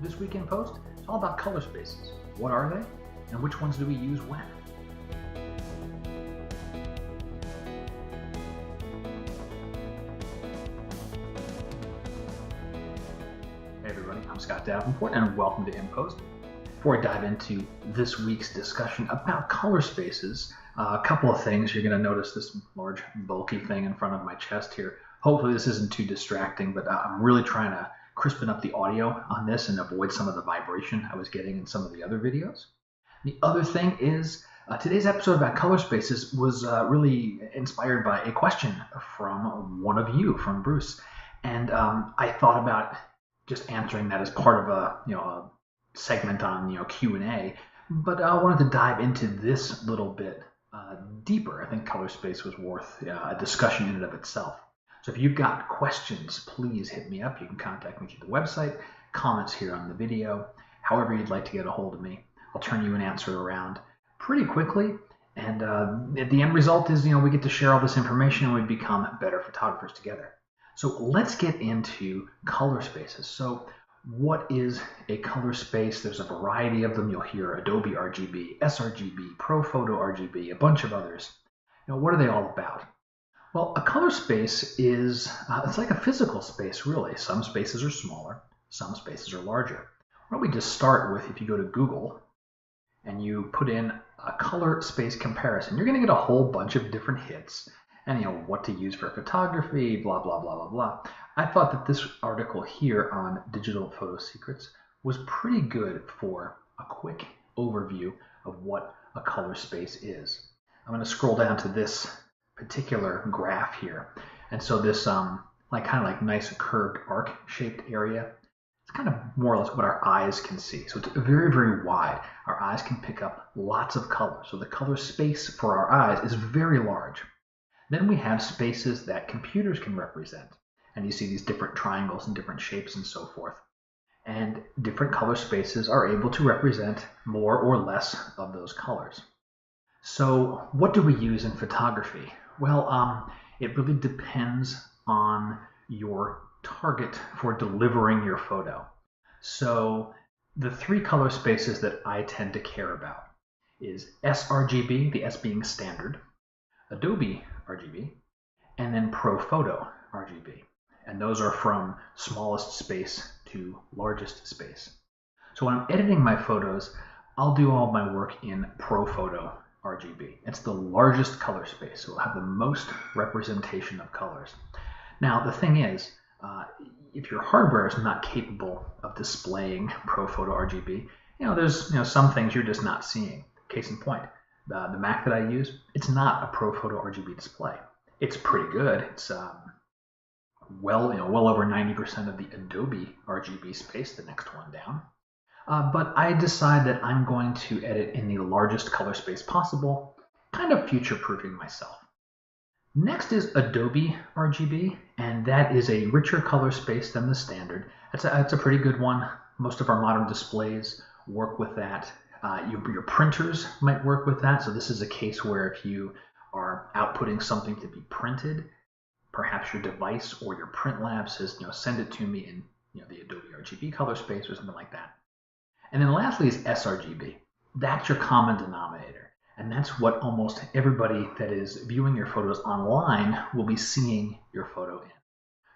This Week in Post is all about color spaces. What are they, and which ones do we use when? Hey everybody, I'm Scott Davenport, and welcome to In Post. Before I dive into this week's discussion about color spaces, a couple of things. You're going to notice this large bulky thing in front of my chest here. Hopefully this isn't too distracting, but I'm really trying to crispen up the audio on this and avoid some of the vibration I was getting in some of the other videos. The other thing is today's episode about color spaces was really inspired by a question from one of you, from Bruce. And I thought about just answering that as part of a segment on Q&A, but I wanted to dive into this little bit deeper. I think color space was worth a discussion in and of itself. So if you've got questions, please hit me up. You can contact me through the website, comments here on the video, however you'd like to get a hold of me. I'll turn you an answer around pretty quickly. And the end result is, we get to share all this information and we become better photographers together. So let's get into color spaces. So what is a color space? There's a variety of them. You'll hear AdobeRGB, sRGB, ProPhoto RGB, a bunch of others. What are they all about? Well, a color space is, it's like a physical space, really. Some spaces are smaller, some spaces are larger. Why don't we just start with, if you go to Google and you put in a color space comparison, you're going to get a whole bunch of different hits. And what to use for photography, blah, blah, blah, blah, blah. I thought that this article here on Digital Photo Secrets was pretty good for a quick overview of what a color space is. I'm going to scroll down to this particular graph here. And so this kind of like nice curved arc shaped area, it's kind of more or less what our eyes can see. So it's very, very wide. Our eyes can pick up lots of color. So the color space for our eyes is very large. Then we have spaces that computers can represent. And you see these different triangles and different shapes and so forth. And different color spaces are able to represent more or less of those colors. So what do we use in photography? Well, it really depends on your target for delivering your photo. So the three color spaces that I tend to care about is sRGB, the S being standard, AdobeRGB, and then ProPhoto RGB. And those are from smallest space to largest space. So when I'm editing my photos, I'll do all my work in ProPhoto RGB. It's the largest color space, so it'll have the most representation of colors. Now, the thing is, if your hardware is not capable of displaying ProPhoto RGB, there's some things you're just not seeing. Case in point, the Mac that I use, it's not a ProPhoto RGB display. It's pretty good. It's well over 90% of the Adobe RGB space, the next one down. But I decide that I'm going to edit in the largest color space possible, kind of future-proofing myself. Next is AdobeRGB, and that is a richer color space than the standard. It's a pretty good one. Most of our modern displays work with that. Your printers might work with that. So this is a case where if you are outputting something to be printed, perhaps your device or your print lab says, send it to me in the AdobeRGB color space or something like that. And then lastly is sRGB. That's your common denominator. And that's what almost everybody that is viewing your photos online will be seeing your photo in.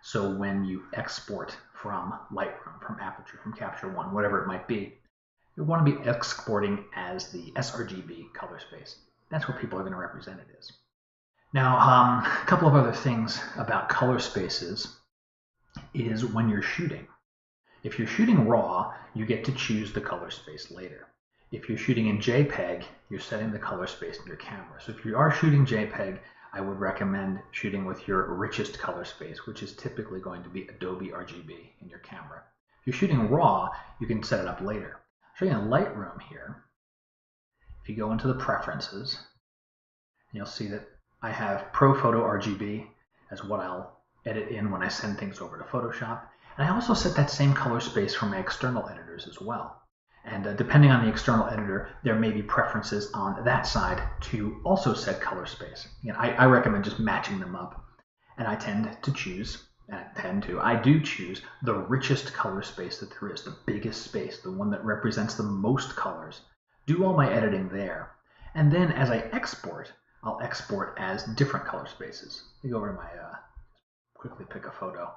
So when you export from Lightroom, from Aperture, from Capture One, whatever it might be, you want to be exporting as the sRGB color space. That's what people are going to represent it as. Now, a couple of other things about color spaces is when you're shooting. If you're shooting RAW, you get to choose the color space later. If you're shooting in JPEG, you're setting the color space in your camera. So if you are shooting JPEG, I would recommend shooting with your richest color space, which is typically going to be AdobeRGB in your camera. If you're shooting RAW, you can set it up later. I'll show you in Lightroom here. If you go into the preferences, you'll see that I have ProPhoto RGB as what I'll edit in when I send things over to Photoshop. And I also set that same color space for my external editors as well. And depending on the external editor, there may be preferences on that side to also set color space. I recommend just matching them up. And I tend to choose I do choose the richest color space that there is, the biggest space, the one that represents the most colors. Do all my editing there. And then as I export, I'll export as different color spaces. You go over to my, quickly pick a photo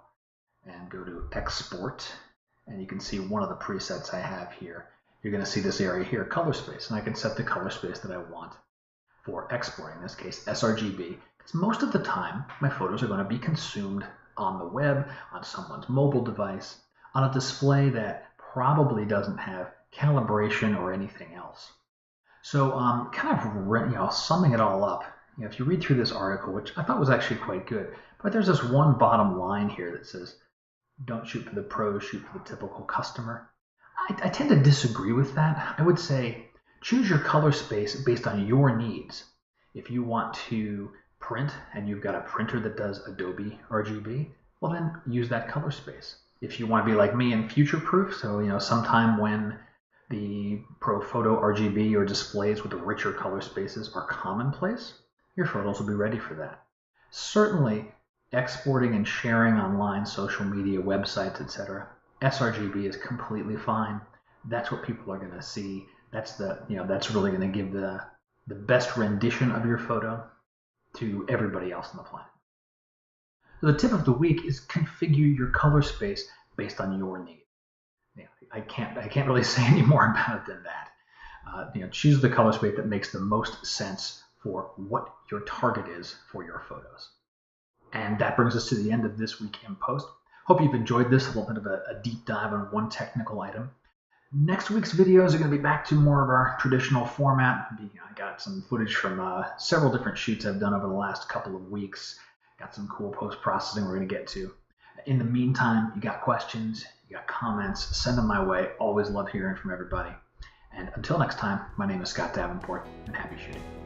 and go to export. And you can see one of the presets I have here. You're going to see this area here, color space. And I can set the color space that I want for exporting, in this case, sRGB. Because most of the time, my photos are going to be consumed on the web, on someone's mobile device, on a display that probably doesn't have calibration or anything else. So kind of summing it all up, if you read through this article, which I thought was actually quite good, but there's this one bottom line here that says, don't shoot for the pros, shoot for the typical customer. I tend to disagree with that. I would say choose your color space based on your needs. If you want to print and you've got a printer that does AdobeRGB, well then use that color space. If you want to be like me and future-proof, so sometime when the ProPhoto RGB or displays with the richer color spaces are commonplace, your photos will be ready for that. Certainly, exporting and sharing online, social media, websites, etc., sRGB is completely fine. That's what people are going to see. That's really going to give the best rendition of your photo to everybody else on the planet. So the tip of the week is configure your color space based on your need. I can't really say any more about it than that. Choose the color space that makes the most sense for what your target is for your photos. And that brings us to the end of this week in post. Hope you've enjoyed this, a little bit of a deep dive on one technical item. Next week's videos are going to be back to more of our traditional format. I got some footage from several different shoots I've done over the last couple of weeks. Got some cool post-processing we're going to get to. In the meantime, you got questions, you got comments, send them my way. Always love hearing from everybody. And until next time, my name is Scott Davenport, and happy shooting.